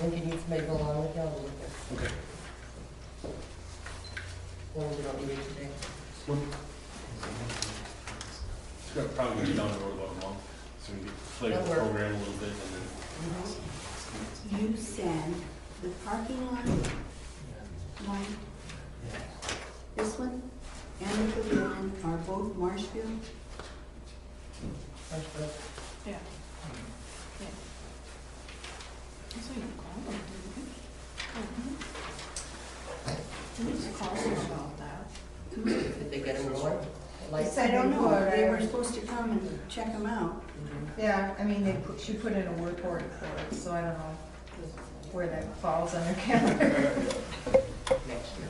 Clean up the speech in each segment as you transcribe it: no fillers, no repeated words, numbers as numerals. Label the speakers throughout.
Speaker 1: think you need somebody to go along with you, I'll look at.
Speaker 2: Okay.
Speaker 1: Well, we don't need it today.
Speaker 2: It's gonna probably be down the road about a month, so we can play with the
Speaker 1: That'll work.
Speaker 2: program a little bit and then.
Speaker 3: You said the parking lot one, this one, and the pavilion are both Marshfield?
Speaker 1: That's good.
Speaker 4: Yeah. Yeah. That's what you call them, didn't you? We just called them about that.
Speaker 1: Did they get them going?
Speaker 3: Yes, I don't know, they were supposed to come and check them out.
Speaker 5: Yeah, I mean, she put in a work order for it, so I don't know where that falls on her calendar.
Speaker 1: Next year.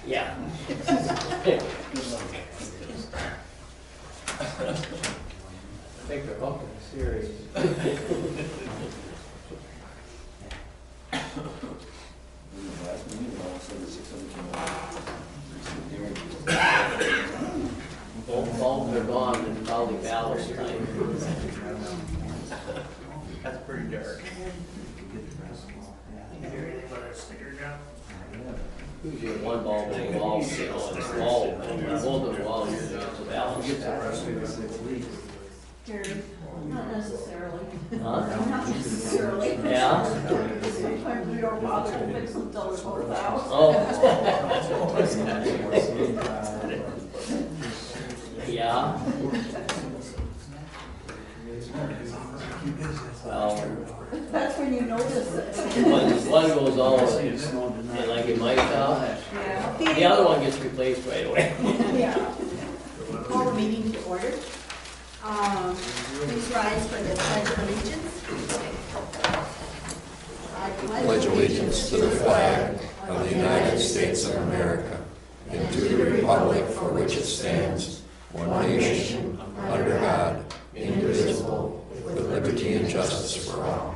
Speaker 6: Yeah. I think they're looking serious. Both bulbs are gone and probably ballast time.
Speaker 7: That's pretty dark.
Speaker 6: Usually one bulb in the wall, you know, it's wall, both of the walls, it's a ballast.
Speaker 4: Gary, not necessarily.
Speaker 6: Huh?
Speaker 4: Not necessarily.
Speaker 6: Yeah?
Speaker 4: Sometimes we don't bother to fix them till they're both out.
Speaker 6: Oh. Yeah? Well,
Speaker 4: That's when you notice it.
Speaker 6: one goes all, and like it might out,
Speaker 4: Yeah.
Speaker 6: the other one gets replaced right away.
Speaker 4: Yeah.
Speaker 3: Call the meeting to order. Please rise for the pledge of allegiance. I
Speaker 8: Pledge allegiance to the flag of the United States of America and to the republic for which it stands, one nation, under God, indivisible, with liberty and justice for all.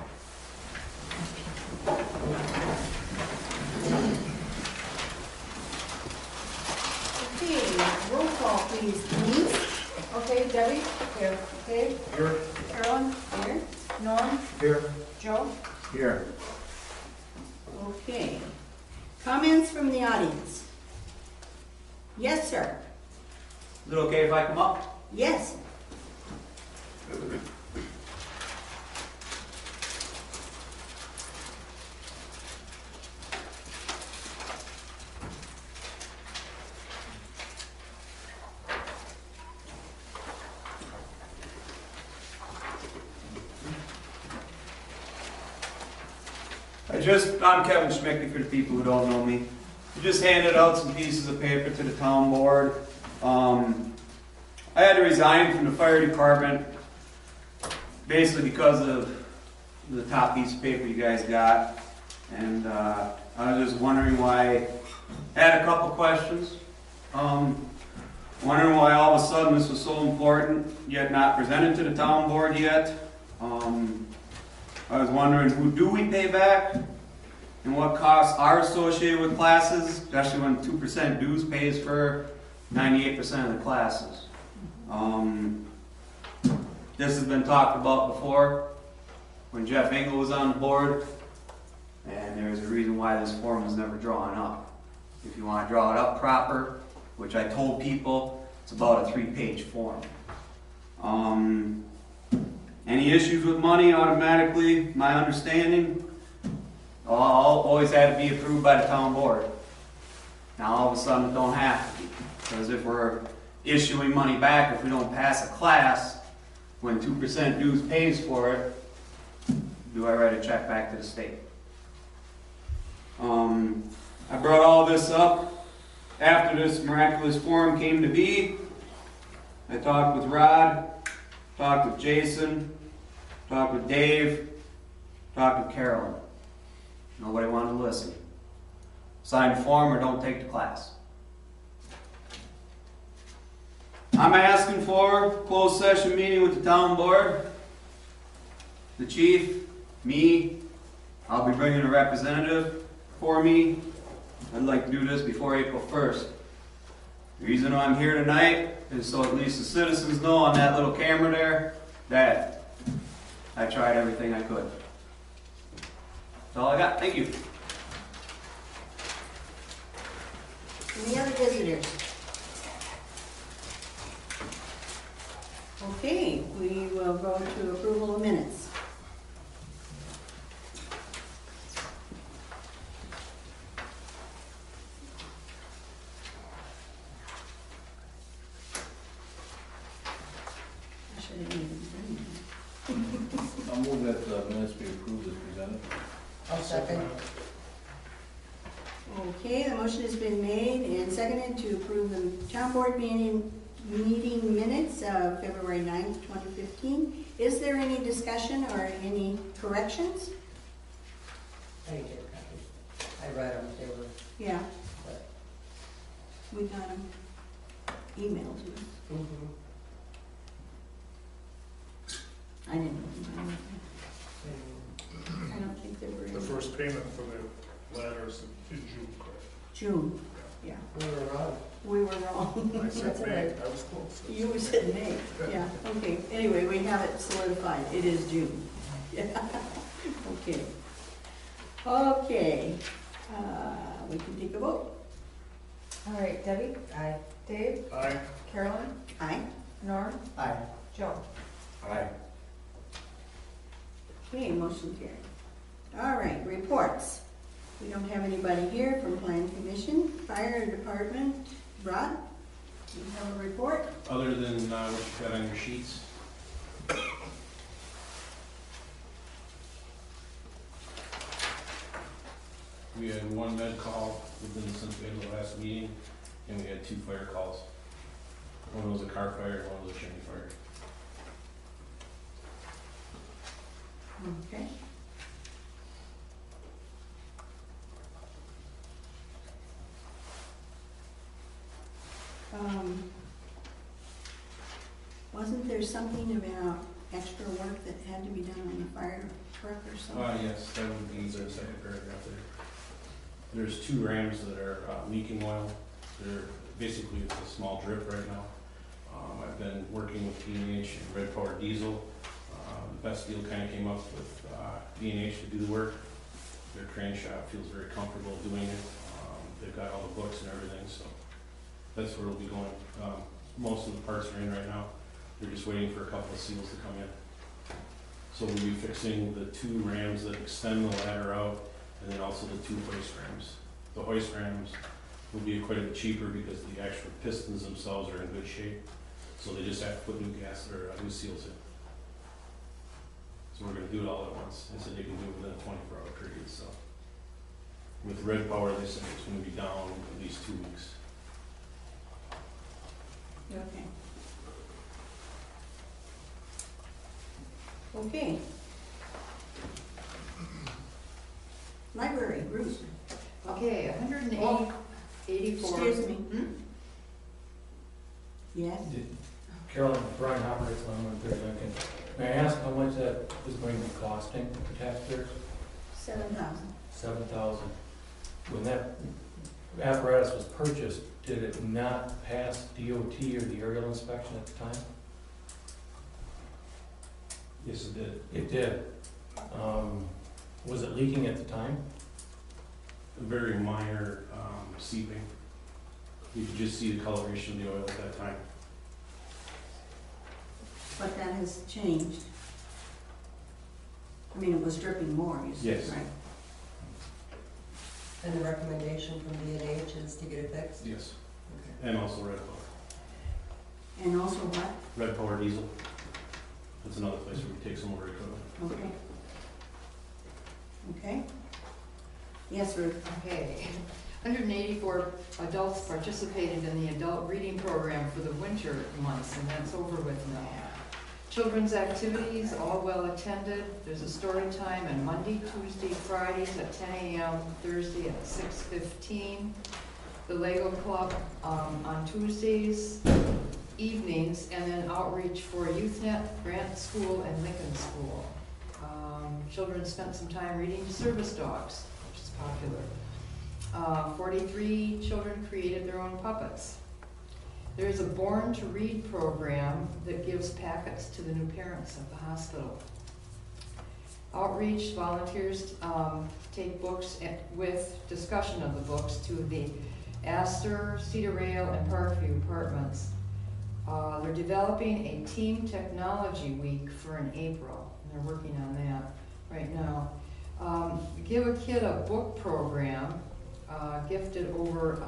Speaker 3: Okay, roll call please. Denise?
Speaker 5: Okay, Debbie? Here. Dave?
Speaker 7: Here.
Speaker 3: Carolyn? Here.
Speaker 5: Norm?
Speaker 7: Here.
Speaker 5: Joe?
Speaker 7: Here.
Speaker 3: Okay. Comments from the audience? Yes, sir.
Speaker 7: Is it okay if I come up?
Speaker 3: Yes.
Speaker 7: I'm Kevin Schmickey for the people who don't know me. I just handed out some pieces of paper to the town board. I had to resign from the fire department basically because of the top piece of paper you guys got. And I was just wondering why. I had a couple questions. Wondering why all of a sudden this was so important, yet not presented to the town board yet. I was wondering, who do we pay back? And what costs are associated with classes, especially when 2% dues pays for 98% of the classes. This has been talked about before when Jeff Engel was on the board, and there's a reason why this form was never drawn up. If you want to draw it up proper, which I told people, it's about a 3-page form. Any issues with money automatically, my understanding, all always had to be approved by the town board. Now all of a sudden it don't have to be. Because if we're issuing money back, if we don't pass a class, when 2% dues pays for it, do I write a check back to the state? I brought all this up after this miraculous forum came to be. I talked with Rod, talked with Jason, talked with Dave, talked with Carolyn. Nobody wanted to listen. Sign the form or don't take the class. I'm asking for a closed session meeting with the town board, the chief, me. I'll be bringing a representative for me. I'd like to do this before April 1st. The reason I'm here tonight is so at least the citizens know on that little camera there that I tried everything I could. That's all I got. Thank you.
Speaker 3: Any other visitors? Okay, we will go to approval of minutes. I should have even bring them.
Speaker 2: I'll move that the minutes be approved as presented.
Speaker 1: I'll second.
Speaker 3: Okay, the motion has been made and seconded to approve the town board meeting minutes of February 9th, 2015. Is there any discussion or any corrections?
Speaker 1: I didn't get a copy. I read them, they were,
Speaker 3: Yeah. We got them emailed to us.
Speaker 1: mhm.
Speaker 3: I didn't. I don't think they were in
Speaker 9: The first payment for the ladders in June, correct?
Speaker 3: June. Yeah,
Speaker 1: We were wrong.
Speaker 3: we were wrong.
Speaker 9: I said
Speaker 3: That's all
Speaker 9: May,
Speaker 3: right.
Speaker 9: I was close.
Speaker 3: You said May, yeah, okay. Anyway, we have it solidified, it is June. Yeah, okay. Okay, we can take a vote.
Speaker 5: All right, Debbie,
Speaker 1: Aye.
Speaker 5: Dave,
Speaker 9: Aye.
Speaker 5: Carolyn,
Speaker 3: Aye.
Speaker 5: Norm,
Speaker 1: Aye.
Speaker 5: Joe.
Speaker 2: Aye.
Speaker 3: Okay, motion carried. All right, reports. We don't have anybody here from Plan Commission, Fire Department. Rod, you have a report?
Speaker 2: Other than what you've got on your sheets. We had one med call since we had the last meeting, and we had 2 fire calls. One was a car fire, and one was a chimney fire.
Speaker 3: Okay. Wasn't there something about extra work that had to be done on the fire truck or something?
Speaker 2: Yes, that would be the second paragraph there. There's 2 rams that are leaking oil. They're basically, it's a small drip right now. I've been working with D&H and Red Power Diesel. The best deal kind of came up with D&H to do the work. Their crane shop feels very comfortable doing it. They've got all the books and everything, so that's where it'll be going. Most of the parts are in right now. They're just waiting for a couple of seals to come in. So we'll be fixing the 2 rams that extend the ladder out, and then also the 2 hoist rams. The hoist rams will be quite a bit cheaper because the actual pistons themselves are in good shape. So they just have to put new gas or new seals in. So we're gonna do it all at once. They said they can do it within a 24-hour period, so. With Red Power, they said it's gonna be down at least 2 weeks.
Speaker 3: Okay. Okay. Library, Bruce.
Speaker 5: Okay, 184.
Speaker 3: Excuse me. Yes?
Speaker 10: Carolyn, Brian Hopper, it's on 132nd. May I ask how much that is going to be costing the taxpayers?
Speaker 3: 7,000.
Speaker 10: 7,000. When that apparatus was purchased, did it not pass DOT or the aerial inspection at the time?
Speaker 2: Yes, it did.
Speaker 10: It did. Was it leaking at the time?
Speaker 2: A very minor seeping. You could just see the coloration of the oil at that time.
Speaker 3: But that has changed. I mean, it was dripping more, you said,
Speaker 2: Yes.
Speaker 3: right?
Speaker 1: And the recommendation from D&H is to get it fixed?
Speaker 2: Yes.
Speaker 1: Okay.
Speaker 2: And also Red Power.
Speaker 3: And also what?
Speaker 2: Red Power Diesel. That's another place where we take some more equipment.
Speaker 3: Okay. Okay. Yes, Ruth?
Speaker 4: Okay. 184 adults participated in the adult reading program for the winter months, and that's over with now. Children's activities, all well attended. There's a story time on Monday, Tuesday, Fridays at 10 a.m., Thursday at 6:15. The Lego Club on Tuesdays evenings, and then outreach for YouthNet, Grant School, and Lincoln School. Children spent some time reading to service dogs, which is popular. 43 children created their own puppets. There's a Born to Read program that gives packets to the new parents at the hospital. Outreach volunteers take books with discussion of the books to the Astor, Cedar Rail, and Parkview apartments. They're developing a team technology week for in April. They're working on that right now. Give a Kid a Book program gifted over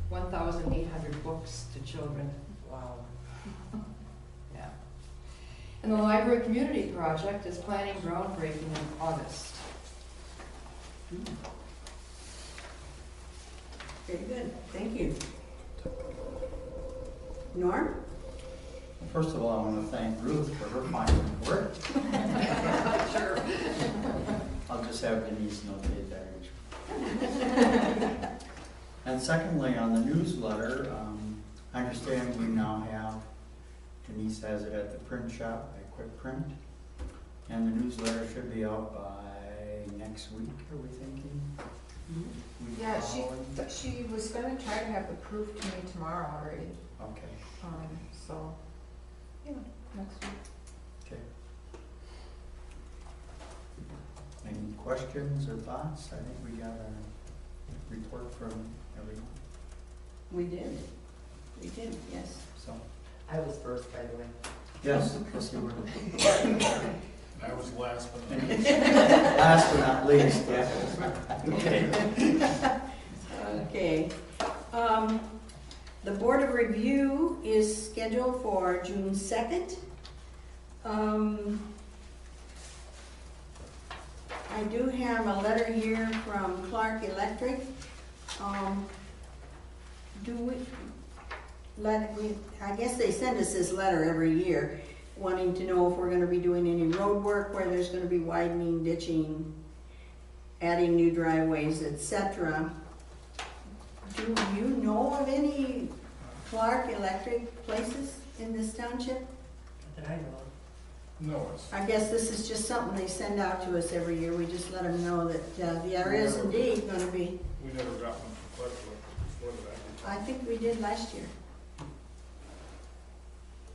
Speaker 4: 1,800 books to children.
Speaker 1: Wow.
Speaker 4: Yeah. And the Library Community Project is planning groundbreaking in August.
Speaker 3: Very good, thank you. Norm?
Speaker 11: First of all, I want to thank Ruth for her fine work.
Speaker 4: Sure.
Speaker 11: I'll just have Denise notate that. And secondly, on the newsletter, I understand we now have, Denise has it at the print shop by Quick Print, and the newsletter should be out by next week, are we thinking? Week
Speaker 5: Yeah,
Speaker 11: following?
Speaker 5: she was gonna try to have it approved to me tomorrow already,
Speaker 11: Okay,
Speaker 5: so, yeah, next week.
Speaker 11: okay. Any questions or thoughts? I think we got a report from everyone,
Speaker 3: We did, yes.
Speaker 11: so.
Speaker 1: I was first, by the way.
Speaker 11: Yes, yes, you were.
Speaker 9: I was last, but
Speaker 11: Last but not least, yeah. Okay.
Speaker 3: Okay. The Board of Review is scheduled for June 2nd. I do have a letter here from Clark Electric. I guess they send us this letter every year, wanting to know if we're gonna be doing any road work, where there's gonna be widening, ditching, adding new driveways, etc. Do you know of any Clark Electric places in this township?
Speaker 1: That I know of.
Speaker 9: no, it's,
Speaker 3: I guess this is just something they send out to us every year. We just let them know that there is indeed gonna be.
Speaker 9: we never got one from Clark before that.
Speaker 3: I think we did last year.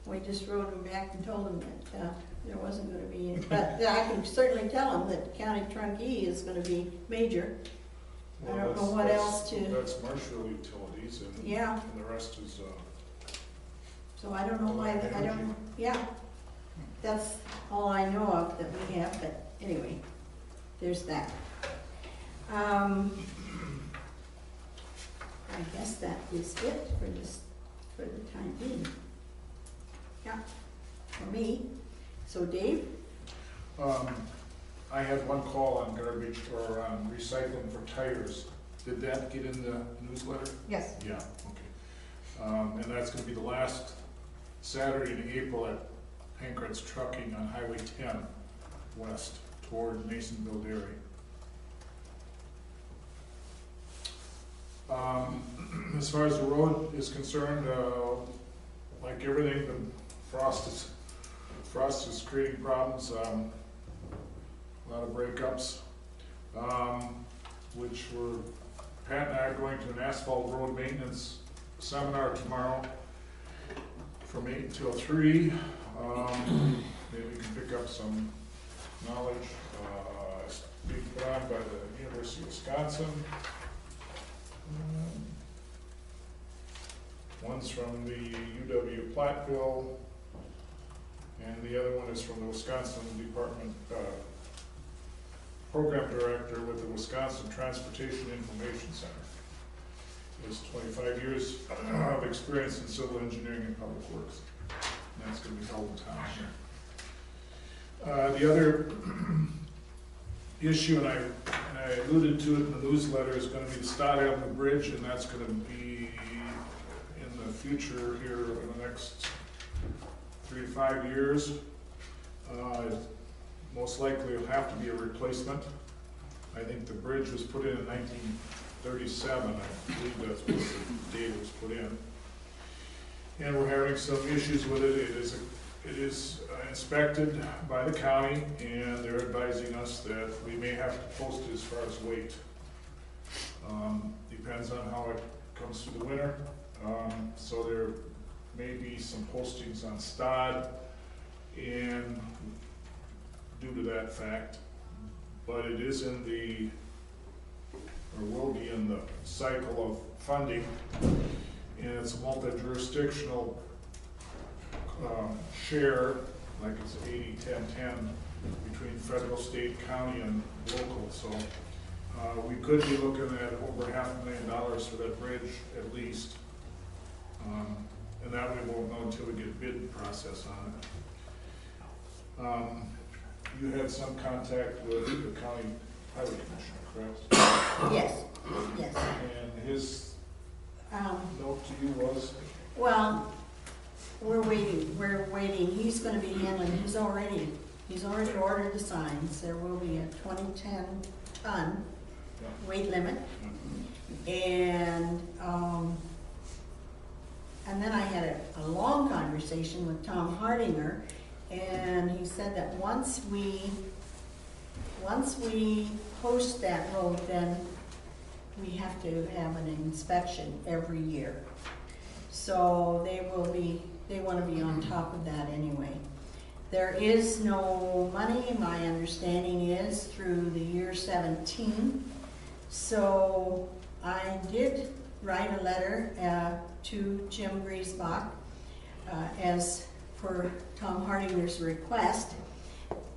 Speaker 3: We just wrote them back and told them that there wasn't gonna be any, but I can certainly tell them that county trunkee is gonna be major. I
Speaker 9: Well,
Speaker 3: don't know
Speaker 9: that's-
Speaker 3: what
Speaker 9: that's-
Speaker 3: else to,
Speaker 9: That's Marshall Utilities, and
Speaker 3: yeah,
Speaker 9: and the rest is,
Speaker 3: so I don't know why, I don't, yeah. That's all I know of that we have, but anyway, there's that. I guess that is it for the time being. Yeah, for me. So Dave?
Speaker 9: I had one call on garbage or on recycling for tires. Did that get in the newsletter?
Speaker 5: Yes.
Speaker 9: Yeah, okay. And that's gonna be the last Saturday in April at Pankratz Trucking on Highway 10 west toward Masonville Dairy. As far as the road is concerned, like everything, the frost is creating problems. A lot of breakups, which Pat and I are going to an asphalt road maintenance seminar tomorrow from 8 until 3. Maybe we can pick up some knowledge. It's being put on by the University of Wisconsin. One's from the UW Platteville, and the other one is from the Wisconsin Department Program Director with the Wisconsin Transportation Information Center. He has 25 years of experience in civil engineering and public works. And that's going to be held in town here. The other issue, and I alluded to it in the newsletter, is going to be the Stott Avenue Bridge, and that's going to be in the future here in the next 3 to 5 years. Most likely it'll have to be a replacement. I think the bridge was put in 1937, I believe that's what the date was put in. And we're having some issues with it. It is inspected by the county, and they're advising us that we may have to post it as far as weight. Depends on how it comes through the winter. So they're may be some postings on STOD, and due to that fact, but it is in the, or will be in the cycle of funding, and it's a multi-jurisdictional share, like it's 80-10-10 between federal, state, county, and local, so we could be looking at over $500,000 for that bridge at least. And that we won't know until we get bid process on it. You had some contact with the county highway commissioner, correct?
Speaker 3: Yes, yes.
Speaker 9: And his note to you was?
Speaker 3: Well, we're waiting, he's gonna be handling, he's already ordered the signs. There will be a 2010 ton weight limit. And then I had a long conversation with Tom Hardinger, and he said that once we post that road, then we have to have an inspection every year. So they want to be on top of that anyway. There is no money, my understanding is, through the year 17. So I did write a letter to Jim Griesbach as per Tom Hardinger's request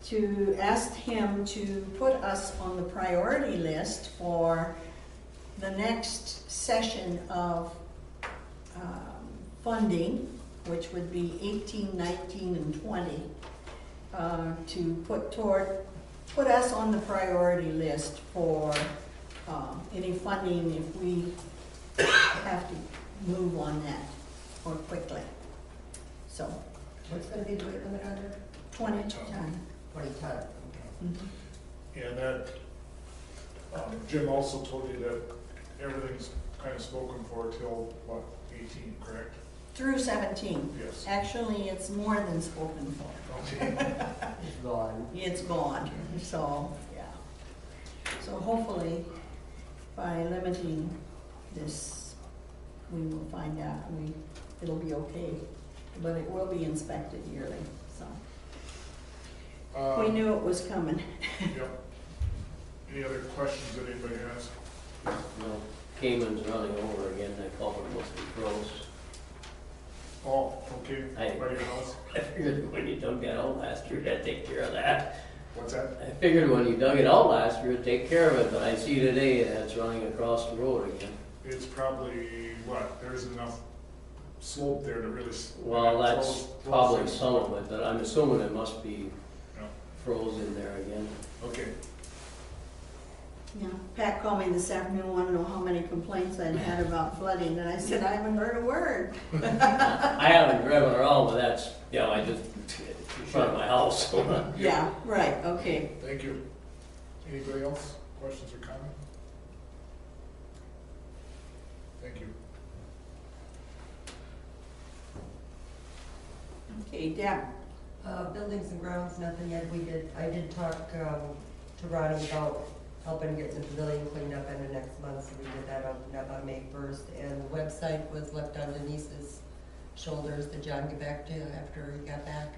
Speaker 3: to ask him to put us on the priority list for the next session of funding, which would be 18, 19, and 20, to put us on the priority list for any funding if we have to move on that more quickly. So,
Speaker 1: What's gonna be the weight limit on there?
Speaker 3: 20 ton.
Speaker 1: 20 ton, okay.
Speaker 3: Mhm.
Speaker 9: And that, Jim also told you that everything's kind of spoken for till, what, 18, correct?
Speaker 3: Through 17.
Speaker 9: Yes.
Speaker 3: Actually, it's more than spoken for.
Speaker 9: Okay.
Speaker 1: It's gone.
Speaker 3: It's gone, so, yeah. So hopefully, by limiting this, we will find out, it'll be okay, but it will be inspected yearly, so. We knew it was coming.
Speaker 9: Yep. Any other questions that anybody has?
Speaker 6: No, Cayman's running over again, that culvert must be froze.
Speaker 9: Oh, okay,
Speaker 6: I-
Speaker 9: by your house?
Speaker 6: I figured when you dug that out last year, that'd take care of that.
Speaker 9: What's that?
Speaker 6: I figured when you dug it out last year, it'd take care of it, but I see today that it's running across the road again.
Speaker 9: It's probably, what, there isn't enough slope there to really.
Speaker 6: Well, that's
Speaker 9: close
Speaker 6: probably
Speaker 9: it.
Speaker 6: some of it, but I'm assuming it must be
Speaker 9: Yeah.
Speaker 6: froze in there again.
Speaker 9: Okay.
Speaker 3: Yeah, Pat called me this afternoon, wanted to know how many complaints I'd had about flooding, and I said, I haven't heard a word.
Speaker 6: I haven't driven around, but that's, you know, I just, in front of my house.
Speaker 3: Yeah, right, okay.
Speaker 9: Thank you. Anybody else? Questions or comments? Thank you.
Speaker 3: Okay, Deb.
Speaker 1: Buildings and grounds, nothing yet. I did talk to Ronnie about helping get the pavilion cleaned up in the next month, so we did that on May 1st. And the website was left on Denise's shoulders. Did John get back to you after he got back?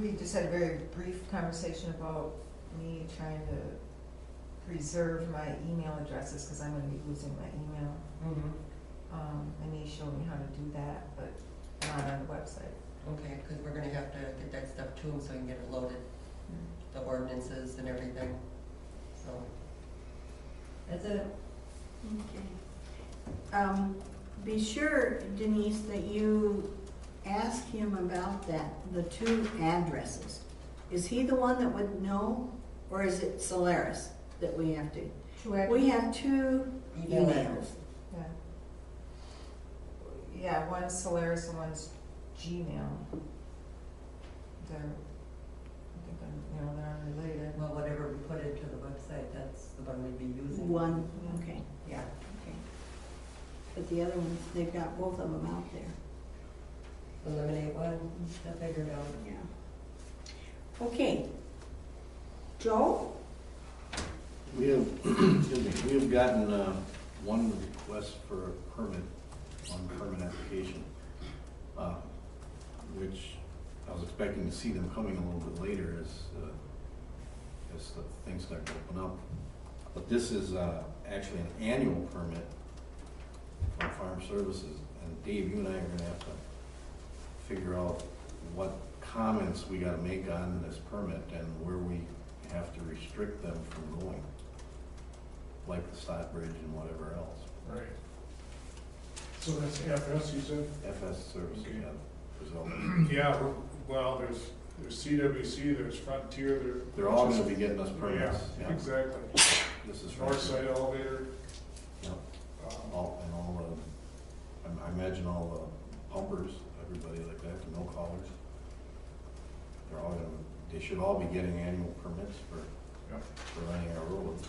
Speaker 5: We just had a very brief conversation about me trying to preserve my email addresses, because I'm gonna be losing my email. And he showed me how to do that, but not on the website.
Speaker 1: Okay, because we're gonna have to get that stuff to him so he can get it loaded, the ordinances and everything. So, that's it.
Speaker 3: Okay. Be sure, Denise, that you ask him about the two addresses. Is he the one that would know, or is it Solaris that we have to? We have two
Speaker 1: Email
Speaker 3: emails.
Speaker 1: address.
Speaker 5: Yeah. Yeah, one's Solaris and one's Gmail. They're, I think, they're unrelated.
Speaker 1: Well, whatever we put into the website, that's the one we'd be using.
Speaker 3: One, okay, yeah, okay. But the other ones, they've got both of them out there.
Speaker 1: Eliminate one, I figured out.
Speaker 3: Yeah. Okay. Joe?
Speaker 12: We have, excuse me, we have gotten one request for a permit, one permit application. expecting to see them coming a little bit later as the things start to open up. But this is actually an annual permit from Farm Services. And Dave, you and I are gonna have to figure out what comments we gotta make on this permit and where we have to restrict them from going, like the Stockbridge and whatever else.
Speaker 9: Right. So that's FS, you said?
Speaker 12: FS Services,
Speaker 9: Okay.
Speaker 12: yeah, Brazil.
Speaker 9: Yeah, well, there's CWC, there's Frontier,
Speaker 12: They're all gonna be getting us permits.
Speaker 9: Yeah, exactly.
Speaker 12: This is
Speaker 9: Northside Elevator.
Speaker 12: Yep.
Speaker 9: um,
Speaker 12: I imagine all the pumpers, everybody like that, the mill callers. They should all be getting annual permits
Speaker 9: Yep.
Speaker 12: for running our roads.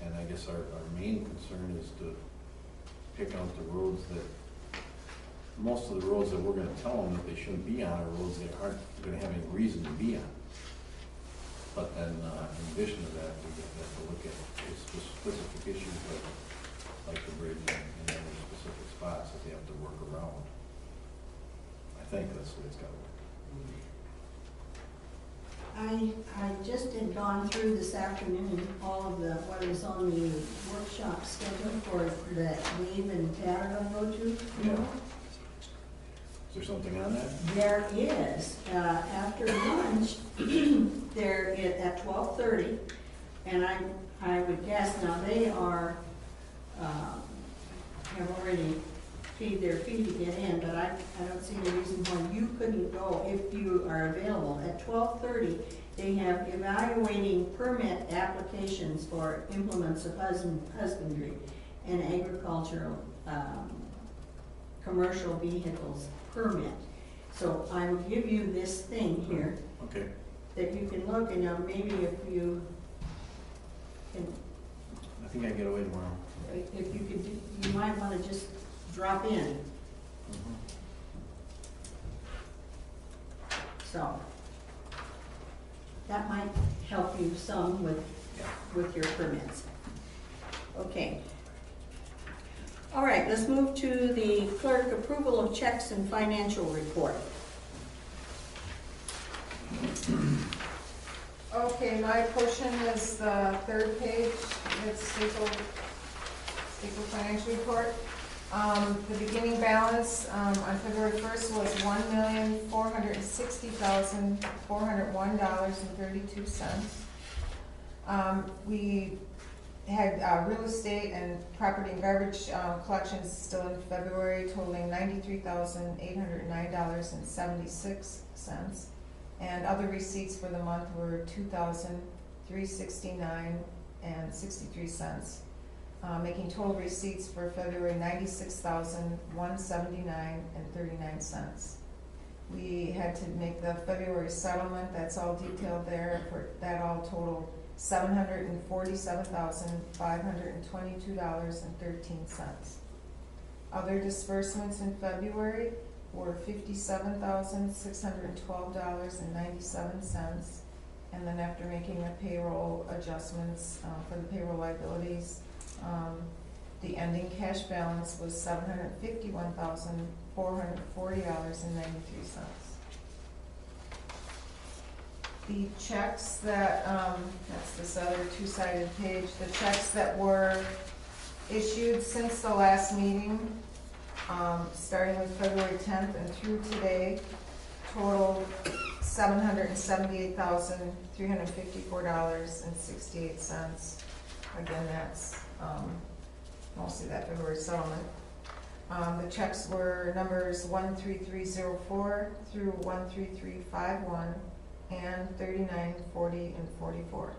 Speaker 12: And I guess our main concern is to pick out the roads that, most of the roads that we're gonna tell them that they shouldn't be on are roads that aren't gonna have any reason to be on. But then, in addition to that, we have to look at specific issues like the bridge and other specific spots that they have to work around. I think that's the way it's gotta work.
Speaker 3: I just had gone through this afternoon all of what is on the workshop schedule for that Dave and Tad are gonna go to tomorrow.
Speaker 12: Is there something on that?
Speaker 3: There is, after lunch, they're at 12:30, and I would guess, now they are, have already paid their fee to get in, but I don't see any reason why you couldn't go if you are available. At 12:30, they have evaluating permit applications for implements of husbandry and agricultural, commercial vehicles permit. So I will give you this thing here
Speaker 12: Okay.
Speaker 3: that you can look, and now maybe if you can,
Speaker 12: I think I can get away tomorrow.
Speaker 3: if you could, you might want to just drop in. So that might help you some with your permits. Okay. All right, let's move to the clerk approval of checks and financial report.
Speaker 5: Okay, my portion is the third page, it's Staple Financial Report. The beginning balance, on February 1st was $1,460,401.32. We had real estate and property and garbage collections still in February totaling $93,809.76. And other receipts for the month were $2,369.63, making total receipts for February $96,179.39. We had to make the February settlement, that's all detailed there, for that all totaled $747,522.13. Other disbursements in February were $57,612.97, and then after making the payroll adjustments for the payroll liabilities, the ending cash balance was $751,440.93. The checks that, that's this other two-sided page, the checks that were issued since the last meeting, starting with February 10th and through today, total $778,354.68. Again, that's mostly that February settlement. The checks were numbers 13304 through 13351 and 39, 40, and 44.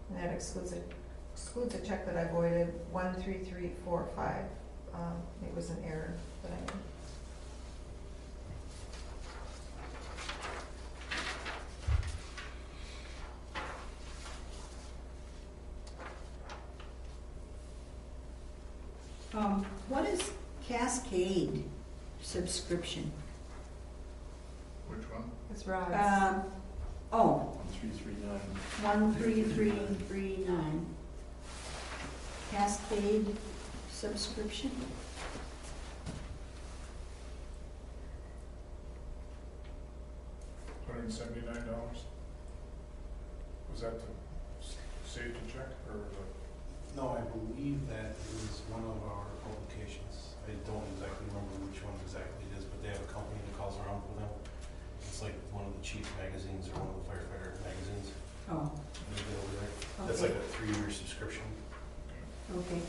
Speaker 5: And that excludes a check that I voided, 13345. It was an error that I made.
Speaker 3: What is Cascade subscription?
Speaker 9: Which one?
Speaker 5: It's Rod's.
Speaker 12: 1339.
Speaker 3: 13339. Cascade subscription?
Speaker 9: $179? Was that the safety check or the?
Speaker 2: No, I believe that is one of our publications. I don't exactly remember which one exactly it is, but they have a company that calls around for them. It's like one of the chief magazines or one of the firefighter magazines.
Speaker 3: Oh,
Speaker 2: They get over there. That's
Speaker 3: Okay.
Speaker 2: like a 3-year subscription.
Speaker 3: okay.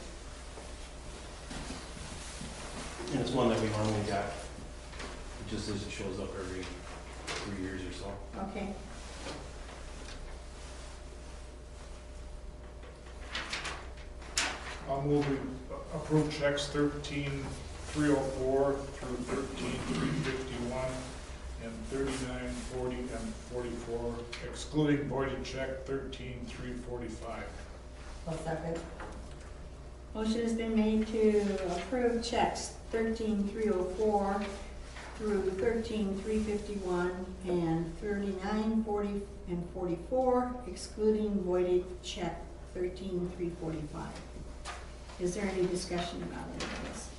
Speaker 2: And it's one that we normally got. It just as it shows up every 3 years or so.
Speaker 3: Okay.
Speaker 9: I'll move we approve checks 13,304 through 13,351 and 39,40 and 44, excluding voided check 13,345.
Speaker 1: I'll second.
Speaker 3: Motion has been made to approve checks 13,304 through 13,351 and 39,40 and 44, excluding voided check 13,345. Is there any discussion about any of this?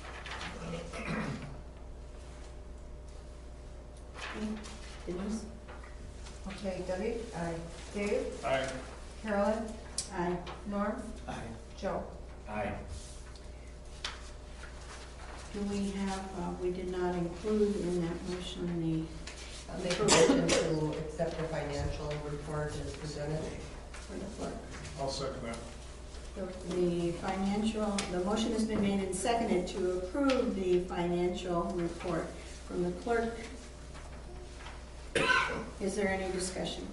Speaker 3: Okay, Denise?
Speaker 5: Okay, Debbie? Aye. Dave?
Speaker 9: Aye.
Speaker 5: Carolyn?
Speaker 3: Aye.
Speaker 5: Norm?
Speaker 11: Aye.
Speaker 5: Joe?
Speaker 12: Aye.
Speaker 3: Do we have, we did not include in that motion
Speaker 1: I'll make a motion to accept the financial report as presented.
Speaker 3: for the clerk.
Speaker 9: I'll second that.
Speaker 3: The motion has been made and seconded to approve the financial report from the clerk. Is there any discussion?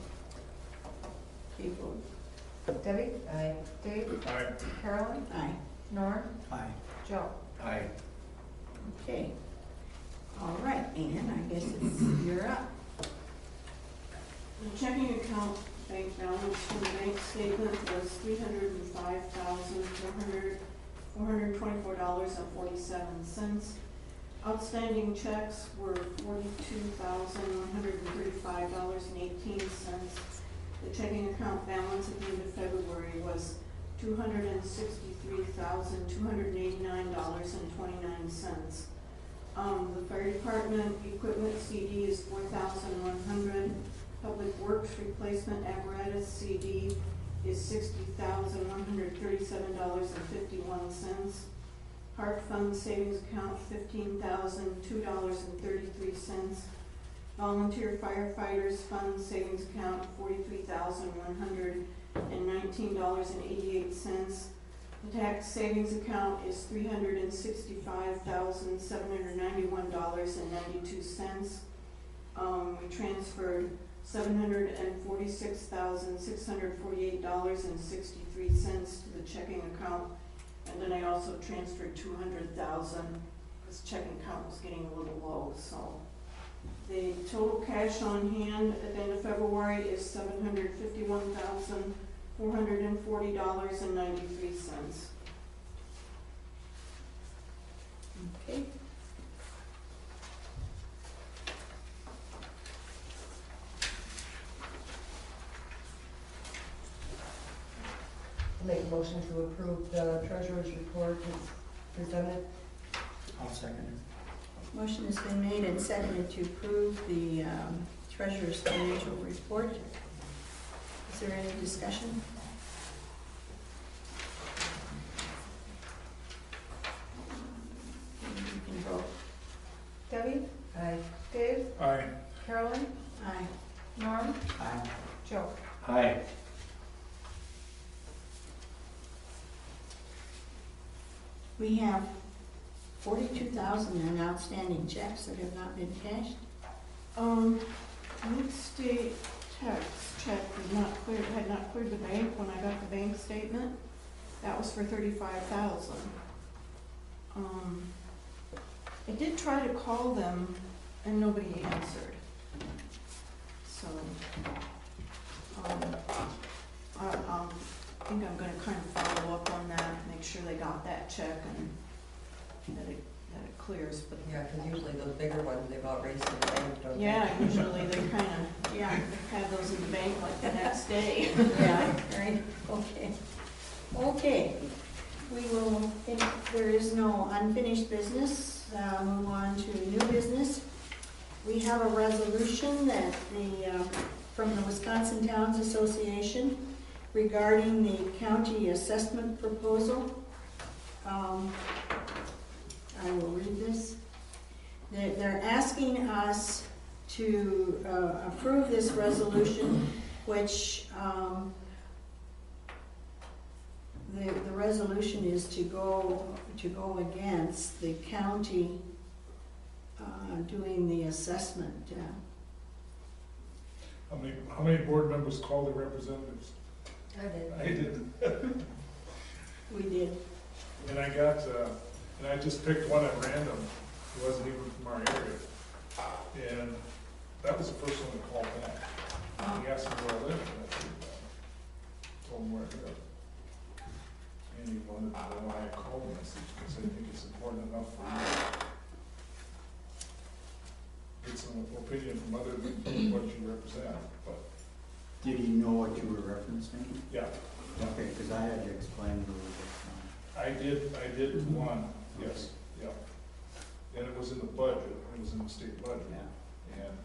Speaker 3: Okay, vote.
Speaker 5: Debbie?
Speaker 1: Aye.
Speaker 5: Dave?
Speaker 9: Aye.
Speaker 5: Carolyn?
Speaker 3: Aye.
Speaker 5: Norm?
Speaker 11: Aye.
Speaker 5: Joe?
Speaker 12: Aye.
Speaker 3: Okay. All right, Ann, I guess you're up.
Speaker 13: The checking account bank balance from the bank statement was $305,424.47. Outstanding checks were $42,135.18. The checking account balance at the end of February was $263,289.29. The fire department equipment CD is $4,100. Public Works replacement apparatus CD is $60,137.51. Park Fund Savings Account, $15,002.33. Volunteer Firefighters Fund Savings Account, $43,119.88. The tax savings account is $365,791.92. We transferred $746,648.63 to the checking account. And then I also transferred $200,000 because checking account was getting a little low, so. The total cash on hand at the end of February is $751,440.93.
Speaker 3: Okay.
Speaker 1: I'll make a motion to approve the treasurer's report as presented.
Speaker 11: I'll second it.
Speaker 3: Motion has been made and seconded to approve the treasurer's financial report. Is there any discussion? You can vote.
Speaker 5: Debbie?
Speaker 1: Aye.
Speaker 5: Dave?
Speaker 9: Aye.
Speaker 5: Carolyn?
Speaker 3: Aye.
Speaker 5: Norm?
Speaker 11: Aye.
Speaker 5: Joe?
Speaker 12: Aye.
Speaker 3: We have 42,000 in outstanding checks that have not been cashed.
Speaker 13: Mid-state tax check had not cleared the bank when I got the bank statement. That was for $35,000. I did try to call them and nobody answered. So, I think I'm gonna kind of follow up on that, make sure they got that check and that it clears, but.
Speaker 1: Yeah, because usually those bigger ones, they've all raced to the bank, don't they?
Speaker 13: Yeah, usually they kind of, have those in the bank like the next day.
Speaker 3: Yeah, right, okay. Okay, we will, if there is no unfinished business, move on to new business. We have a resolution that from the Wisconsin Towns Association regarding the county assessment proposal. I will read this. They're asking us to approve this resolution, which the resolution is to go against the county doing the assessment.
Speaker 9: How many board members called their representatives?
Speaker 1: I did.
Speaker 9: I did.
Speaker 3: We did.
Speaker 9: And I just picked one at random, who wasn't even from our area. And that was the first one to call back. He asked me where I lived, and I told him where I lived. And he wanted to know why I called him, because I think it's important enough for you to get some opinion from other than what you represent, but,
Speaker 11: Did he know what you were referencing?
Speaker 9: yeah.
Speaker 11: Okay, because I had to explain a little bit.
Speaker 9: I did one, yes, yeah. And it was in the budget, it was in the state budget,
Speaker 11: Yeah.
Speaker 9: and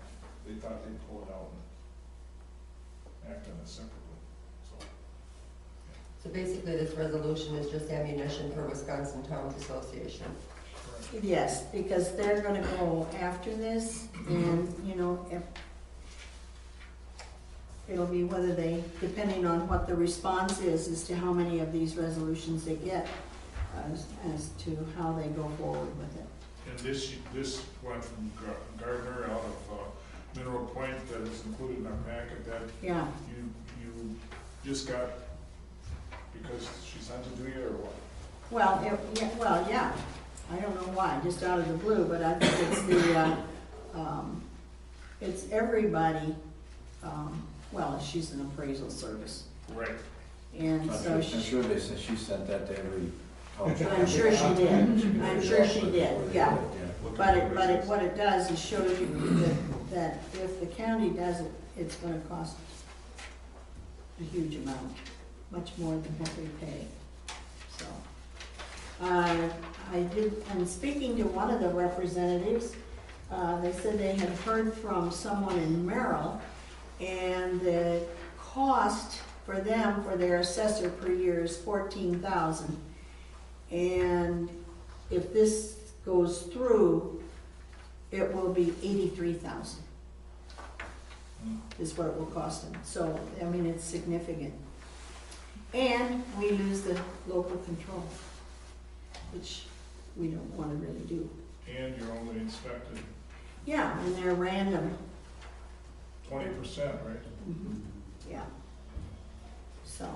Speaker 9: they thought they'd pull it out and act on it separately, so.
Speaker 1: So basically, this resolution is just ammunition for Wisconsin Towns Association.
Speaker 9: Correct.
Speaker 3: Yes, because they're gonna go after this, and, you know, if, it'll be whether they, depending on what the response is as to how many of these resolutions they get, as to how they go forward with it.
Speaker 9: And this went from Gardner out of Mineral Point, that is included in our packet, that
Speaker 3: Yeah,
Speaker 9: you just got, because she sent it to you, or what?
Speaker 3: well, yeah, I don't know why, just out of the blue, but I think it's the, it's everybody, well, she's an appraisal service,
Speaker 9: Right.
Speaker 3: and so
Speaker 12: I'm
Speaker 3: she.
Speaker 12: sure they said she sent that to every.
Speaker 3: I'm sure she did, I'm sure she did, yeah. But what it does is shows you that if the county does it, it's gonna cost a huge amount, much more than what we pay, so. I did, and speaking to one of the representatives, they said they had heard from someone in Merrill, and the cost for them, for their assessor per year is $14,000. And if this goes through, it will be $83,000 is what it will cost them. So, I mean, it's significant. And we lose the local control, which we don't want to really do.
Speaker 9: And you're only inspected
Speaker 3: Yeah, and they're random.
Speaker 9: 20%, right?
Speaker 3: Yeah. So,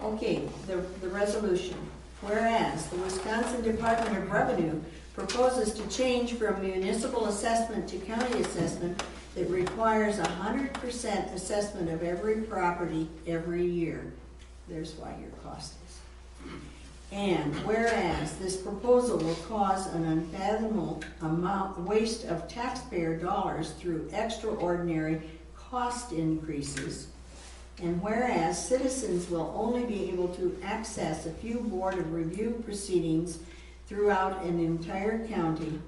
Speaker 3: okay, the resolution. Whereas the Wisconsin Department of Revenue proposes to change from municipal assessment to county assessment that requires 100% assessment of every property every year. There's why your cost is. And whereas this proposal will cause an unfathomable waste of taxpayer dollars through extraordinary cost increases, and whereas citizens will only be able to access a few Board of Review proceedings throughout an entire county,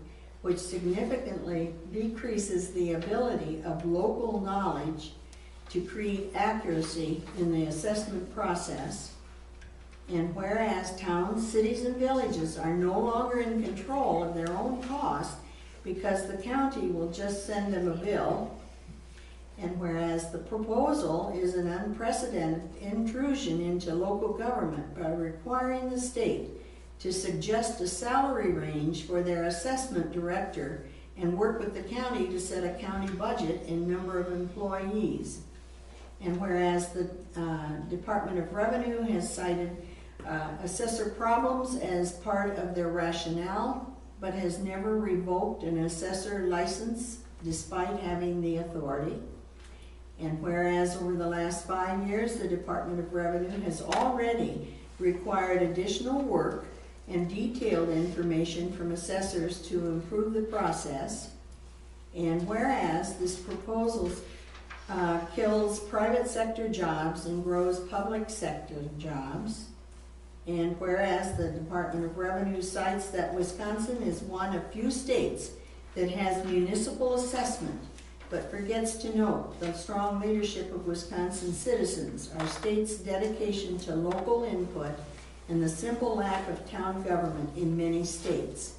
Speaker 3: which significantly decreases the ability of local knowledge to create accuracy in the assessment process, and whereas towns, cities, and villages are no longer in control of their own costs because the county will just send them a bill, and whereas the proposal is an unprecedented intrusion into local government by requiring the state to suggest a salary range for their assessment director and work with the county to set a county budget and number of employees. And whereas the Department of Revenue has cited assessor problems as part of their rationale, but has never revoked an assessor license despite having the authority. And whereas over the last 5 years, the Department of Revenue has already required additional work and detailed information from assessors to improve the process. And whereas this proposal kills private sector jobs and grows public sector jobs. And whereas the Department of Revenue cites that Wisconsin is one of few states that has municipal assessment, but forgets to note the strong leadership of Wisconsin citizens, our state's dedication to local input, and the simple lack of town government in many states.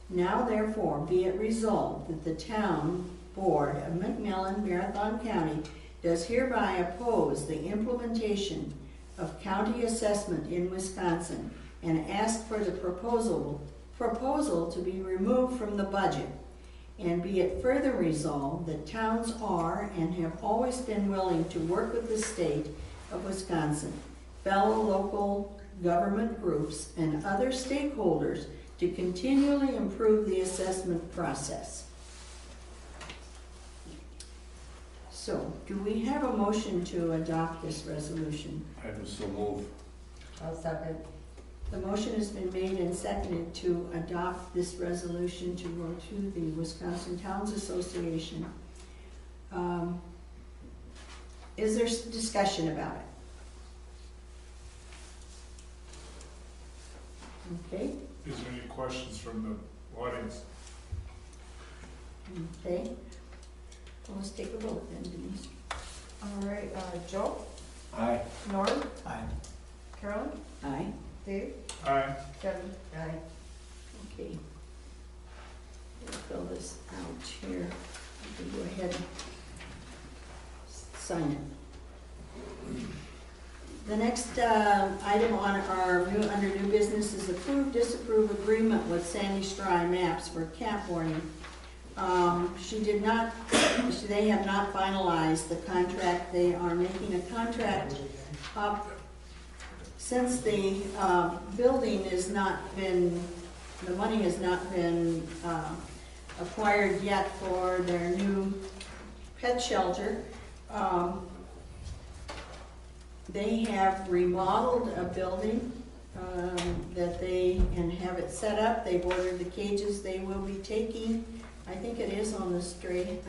Speaker 3: Now therefore be it resolved that the town board of McMillan, Marathon County does hereby oppose the implementation of county assessment in Wisconsin and ask for the proposal to be removed from the budget. And be it further resolved that towns are and have always been willing to work with the state of Wisconsin, fellow local government groups, and other stakeholders to continually improve the assessment process. So, do we have a motion to adopt this resolution?
Speaker 2: I would so move.
Speaker 1: I'll second.
Speaker 3: The motion has been made and seconded to adopt this resolution to go to the Wisconsin Towns Association. Is there discussion about it? Okay,
Speaker 9: Is there any questions from the audience?
Speaker 3: okay. Well, let's take a vote then, Denise.
Speaker 5: All right, Joe,
Speaker 12: Aye.
Speaker 5: Norm,
Speaker 11: Aye.
Speaker 5: Carolyn,
Speaker 3: Aye.
Speaker 5: Dave,
Speaker 9: Aye.
Speaker 5: Kevin.
Speaker 1: Aye.
Speaker 3: Okay. We'll fill this out here. You can go ahead and sign it. The next item on our under new business is approve, disapprove agreement with Sandy Stry Maps for cat boarding. They have not finalized the contract. They are making a contract up. Since the building has not been, the money has not been acquired yet for their new pet shelter, they have remodeled a building that they, and have it set up. They've ordered the cages they will be taking. I think it is on the Stray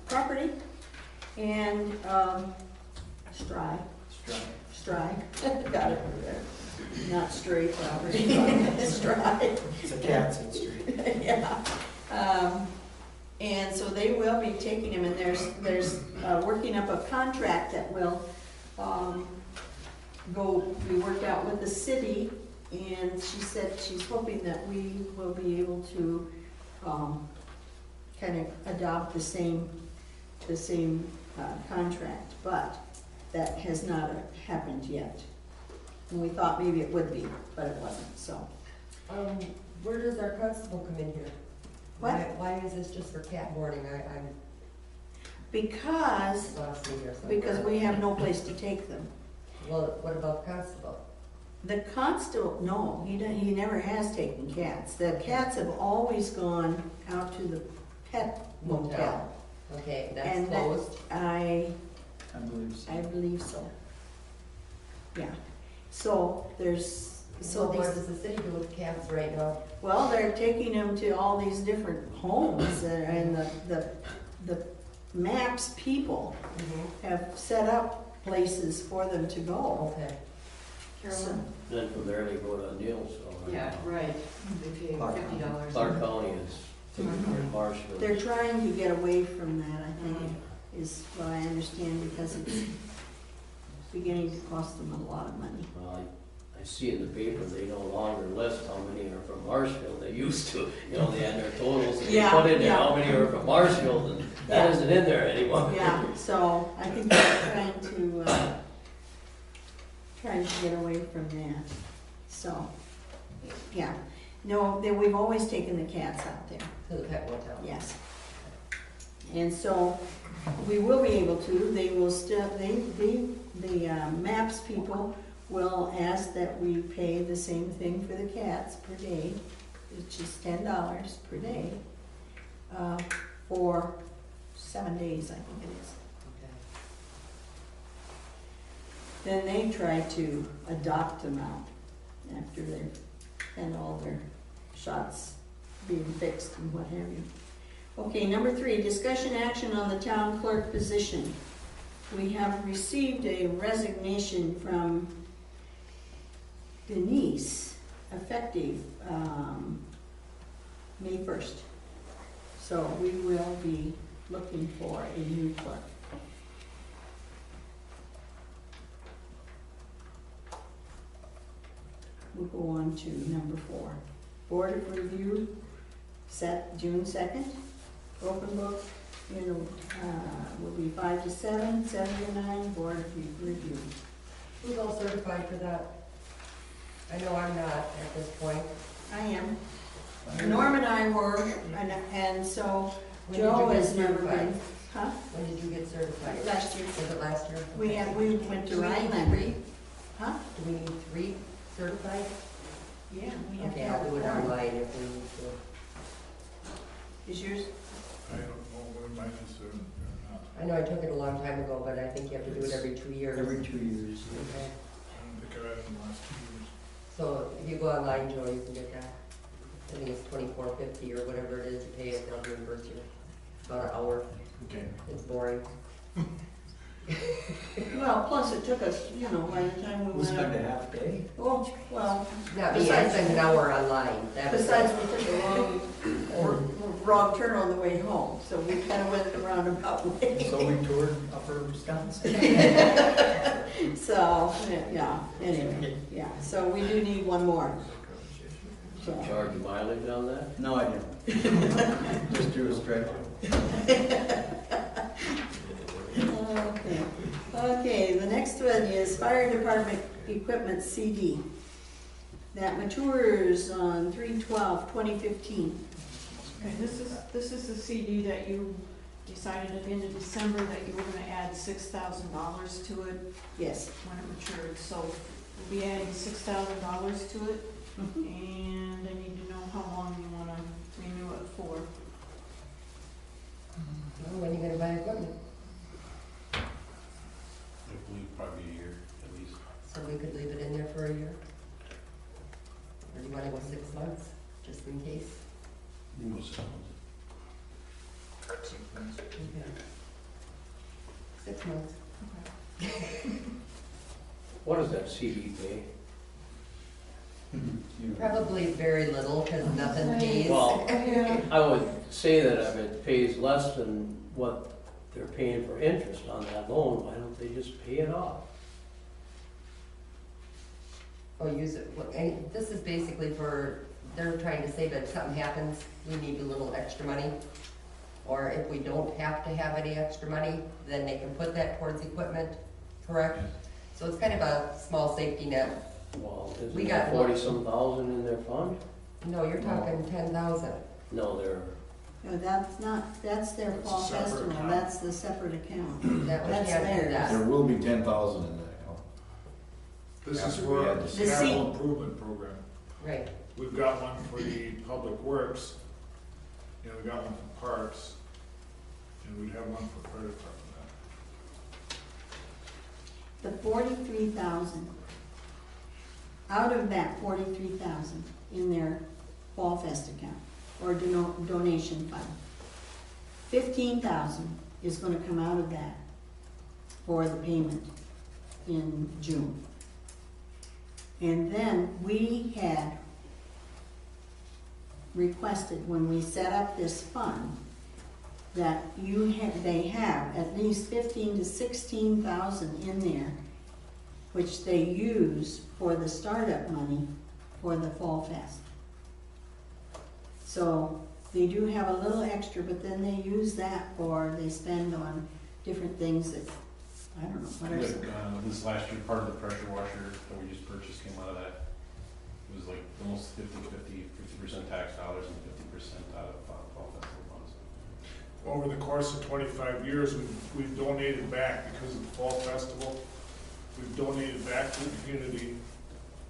Speaker 3: property. And Stry, got it over there. Not Stray property, Stry.
Speaker 11: It's a cat's in street.
Speaker 3: Yeah. And so they will be taking them, and there's working up a contract that will be worked out with the city, and she said she's hoping that we will be able to kind of adopt the same contract, but that has not happened yet. And we thought maybe it would be, but it wasn't, so.
Speaker 1: Where does our constable come in here?
Speaker 3: What?
Speaker 1: Why is this just for cat boarding? I'm
Speaker 3: Because
Speaker 1: lost me here somewhere.
Speaker 3: Because we have no place to take them.
Speaker 1: Well, what about the constable?
Speaker 3: The constable, no, he never has taken cats. The cats have always gone out to the pet motel.
Speaker 1: Okay, that's
Speaker 3: And that-
Speaker 1: closed?
Speaker 11: I believe so.
Speaker 3: I believe so. Yeah, so there's,
Speaker 1: So what
Speaker 3: these,
Speaker 1: does the city do with cats right now?
Speaker 3: well, they're taking them to all these different homes, and the MAPS people have set up places for them to go.
Speaker 1: Okay.
Speaker 4: Carolyn?
Speaker 6: Then from there they go to Neal's.
Speaker 4: Yeah, right. They pay
Speaker 11: Clark
Speaker 4: $50.
Speaker 6: Clark County is taking care of Marshville.
Speaker 3: They're trying to get away from that, I think, is what I understand, because it's beginning to cost them a lot of money.
Speaker 6: Well, I see in the paper, they no longer list how many are from Marshville. They used to, they had their totals, and they
Speaker 3: Yeah,
Speaker 6: put in there
Speaker 3: yeah.
Speaker 6: how many are from Marshville, and that isn't in there anymore.
Speaker 3: Yeah, so I think they're trying to get away from that, so, yeah. No, we've always taken the cats out there,
Speaker 1: To the pet motel?
Speaker 3: yes. And so, we will be able to, they will still, the MAPS people will ask that we pay the same thing for the cats per day, which is $10 per day, for 7 days, I think it is.
Speaker 1: Okay.
Speaker 3: Then they try to adopt them out after they've had all their shots being fixed and what have you. Okay, number 3, discussion action on the town clerk position. We have received a resignation from Denise, effective May 1st. So we will be looking for a new clerk. We'll go on to number 4. Board of Review, set June 2nd. Open book, will be 5 to 7, 7 to 9, Board of Review.
Speaker 1: Who's all certified for that? I know I'm not at this point.
Speaker 3: I am. Norm and I were, and so
Speaker 1: When did
Speaker 3: Joe
Speaker 1: you get
Speaker 3: has never
Speaker 1: certified?
Speaker 3: been. Huh?
Speaker 1: When did you get certified?
Speaker 3: Last year.
Speaker 1: Was it last year?
Speaker 3: We
Speaker 1: Okay.
Speaker 3: went to
Speaker 1: Do we need
Speaker 3: Rhineland.
Speaker 1: 3?
Speaker 3: Huh?
Speaker 1: Do we need 3 certified?
Speaker 3: Yeah, we have to
Speaker 1: Okay,
Speaker 3: have
Speaker 1: I'll do it
Speaker 3: one.
Speaker 1: online if we need to.
Speaker 3: Is yours?
Speaker 9: I don't know whether mine is or not.
Speaker 1: I know I took it a long time ago, but I think you have to do it every 2 years.
Speaker 11: Every 2 years.
Speaker 1: Okay.
Speaker 9: I don't think I've had it in the last 2 years.
Speaker 1: So if you go online, Joe, you can get that. I think it's $24.50 or whatever it is, you pay it, they'll reimburse you. About an hour,
Speaker 12: Okay.
Speaker 1: it's boring.
Speaker 3: Well, plus it took us, by the time we
Speaker 11: We'll
Speaker 3: went
Speaker 11: spend
Speaker 3: up.
Speaker 11: a half day.
Speaker 3: Oh, well,
Speaker 1: Not me, I
Speaker 3: Besides-
Speaker 1: spent an hour online. That was
Speaker 3: besides
Speaker 1: it.
Speaker 3: we took a wrong turn on the way home, so we kind of went the roundabout way.
Speaker 11: So we toured Upper Wisconsin.
Speaker 3: So, yeah, anyway, yeah, so we do need one more. So,
Speaker 6: Charge mileage on that?
Speaker 11: No, I didn't. Just do a stretch.
Speaker 3: Okay, the next one is Fire Department Equipment CD. That matures on 3/12/2015.
Speaker 13: Okay, this is the CD that you decided at the end of December that you were gonna add $6,000 to it
Speaker 3: Yes.
Speaker 13: when it matured. So we'll be adding $6,000 to it, and I need to know how long you wanna renew it for.
Speaker 1: Well, when are you gonna buy equipment?
Speaker 2: I believe probably a year at least.
Speaker 1: So we could leave it in there for a year? Or do you wanna go 6 months, just in case?
Speaker 2: You can go 6 months.
Speaker 9: 6 months.
Speaker 1: Okay. 6 months.
Speaker 6: What does that CD pay?
Speaker 1: Probably very little, cause nothing pays.
Speaker 6: Well,
Speaker 13: Yeah.
Speaker 6: I would say that if it pays less than what they're paying for interest on that loan, why don't they just pay it off?
Speaker 1: Or use it, and this is basically for, they're trying to say that if something happens, we need a little extra money. Or if we don't have to have any extra money, then they can put that towards equipment, correct? So it's kind of a small safety net.
Speaker 6: Well,
Speaker 1: We
Speaker 6: isn't
Speaker 1: got
Speaker 6: there 40-some thousand in their fund?
Speaker 1: No, you're talking 10,000.
Speaker 6: No, they're,
Speaker 3: No, that's their
Speaker 9: That's a
Speaker 3: fall
Speaker 9: separate
Speaker 3: festival,
Speaker 9: account.
Speaker 3: that's the separate account.
Speaker 1: That we
Speaker 3: That's
Speaker 1: can't do
Speaker 3: theirs.
Speaker 1: that.
Speaker 12: There will be 10,000 in that account.
Speaker 9: This is
Speaker 12: After we
Speaker 9: for
Speaker 12: add
Speaker 9: the
Speaker 12: the
Speaker 3: seat.
Speaker 9: capital improvement program.
Speaker 1: Right.
Speaker 9: We've got one for the public works, and we got one for parks, and we'd have one for fire department.
Speaker 3: The 43,000, out of that 43,000 in their Fall Fest account, or donation fund, 15,000 is gonna come out of that for the payment in June. And then we had requested, when we set up this fund, that they have at least 15 to 16,000 in there, which they use for the startup money for the Fall Fest. So they do have a little extra, but then they use that they spend on different things that, I don't know, what are some?
Speaker 2: Like, this last year, part of the pressure washer that we just purchased came out of that. It was like almost 50% tax dollars and 50% out of fall festival funds.
Speaker 9: Over the course of 25 years, we've donated back, because of the fall festival, we've donated back to the community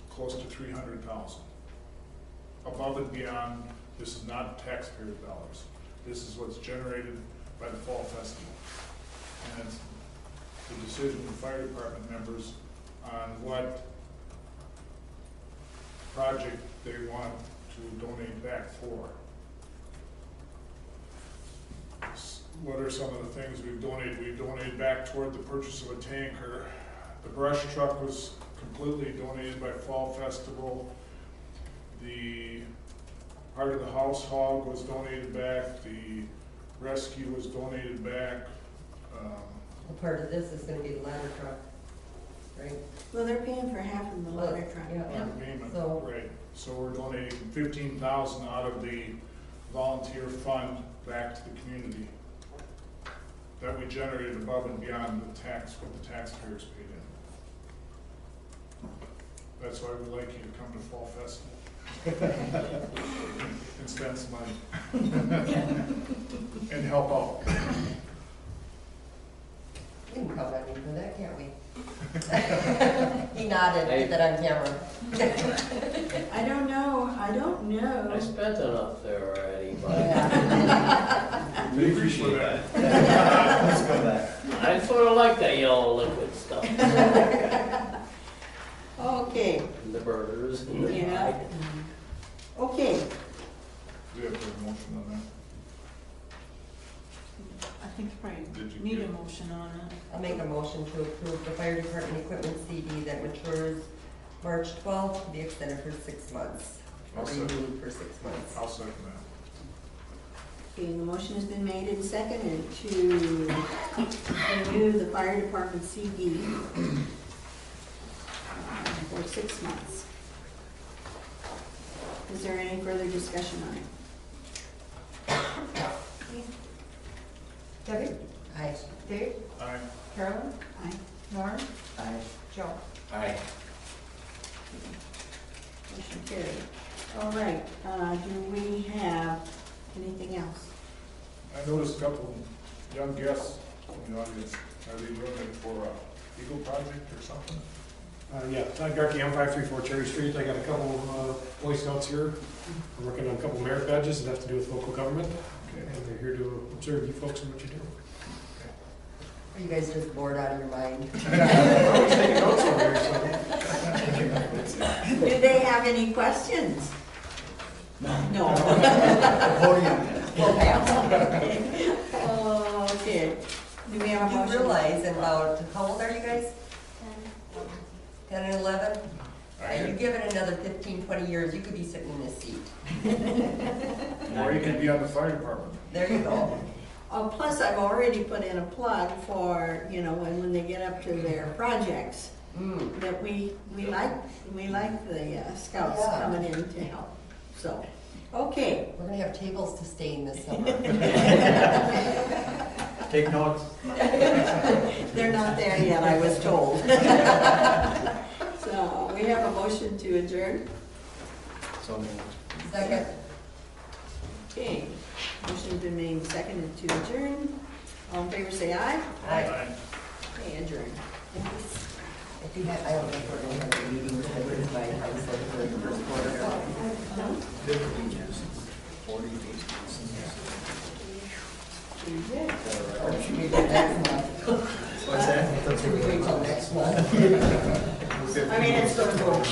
Speaker 9: close to 300,000. Above and beyond, this is not taxpayer dollars. This is what's generated by the fall festival. And it's the decision of the fire department members on what project they want to donate back for. What are some of the things we've donated? We've donated back toward the purchase of a tanker. The brush truck was completely donated by Fall Festival. The part of the house hog was donated back, the rescue was donated back.
Speaker 1: A part of this is gonna be the ladder truck, right?
Speaker 3: Well, they're paying for half of the ladder truck.
Speaker 1: Yeah.
Speaker 9: Payment,
Speaker 1: So-
Speaker 9: right, so we're donating 15,000 out of the volunteer fund back to the community that we generated above and beyond the tax, what the taxpayers paid in. That's why we like you to come to Fall Festival. And spend some money. And help out.
Speaker 1: We can count on you for that, can't we? He nodded, get that on camera.
Speaker 3: I don't know,
Speaker 6: I spent enough there already, but
Speaker 1: Yeah.
Speaker 9: We appreciate that.
Speaker 11: Let's go back.
Speaker 6: I sort of like that yellow liquid stuff.
Speaker 3: Okay,
Speaker 6: The burgers and the
Speaker 3: Yeah.
Speaker 6: pie.
Speaker 3: okay.
Speaker 9: Do we have a motion on that?
Speaker 13: I think you
Speaker 9: Did
Speaker 13: probably
Speaker 9: you
Speaker 13: need a
Speaker 9: get-
Speaker 13: motion on it.
Speaker 1: I'll make a motion to approve the fire department equipment CD that matures March 12th to be extended for 6 months. Or
Speaker 9: I'll second.
Speaker 1: renewed for 6 months.
Speaker 9: I'll second that.
Speaker 3: Okay, the motion has been made and seconded to renew the fire department CD for 6 months. Is there any further discussion on it?
Speaker 5: Debbie?
Speaker 1: Aye.
Speaker 5: Dave?
Speaker 9: Aye.
Speaker 5: Carolyn?
Speaker 3: Aye.
Speaker 5: Norm?
Speaker 11: Aye.
Speaker 5: Joe?
Speaker 12: Aye.
Speaker 3: Motion carried. All right, do we have anything else?
Speaker 9: I noticed a couple young guests in the audience. Are they doing it for Eagle Project or something?
Speaker 14: Yeah, Todd Garkey, I'm 534 Cherry Street. I got a couple Boy Scouts here. We're working on a couple merit badges that have to do with local government.
Speaker 9: Okay.
Speaker 14: And they're here to observe you folks and what you do.
Speaker 1: Are you guys just bored out of your mind?
Speaker 14: I was taking notes over here, so.
Speaker 3: Do they have any questions? No.
Speaker 11: Podium.
Speaker 1: Well, pass.
Speaker 3: Okay, do we have a
Speaker 1: You
Speaker 3: motion?
Speaker 1: realize in about, how old are you guys? 10 and 11? And you give it another 15, 20 years, you could be sitting in this seat.
Speaker 9: Or you can be on the fire department.
Speaker 1: There you go.
Speaker 3: Plus, I've already put in a plug for, when they get up to their projects,
Speaker 1: Mm.
Speaker 3: that we like the scouts
Speaker 1: Yeah.
Speaker 3: coming in to help. So, okay.
Speaker 1: We're gonna have tables to stain this summer.
Speaker 11: Take notes.
Speaker 3: They're not there yet, I was told. So, we have a motion to adjourn.
Speaker 11: So moved.
Speaker 1: Second.
Speaker 3: Okay, motion's been made and seconded to adjourn. All in favor, say aye.
Speaker 1: Aye.
Speaker 3: Okay, adjourn.
Speaker 1: If you have, I don't know if we're gonna have a meeting delivered by house like for the first quarter. Or should we wait next month?
Speaker 11: What's that?
Speaker 1: Should we wait till next month?
Speaker 3: I mean, it's gonna go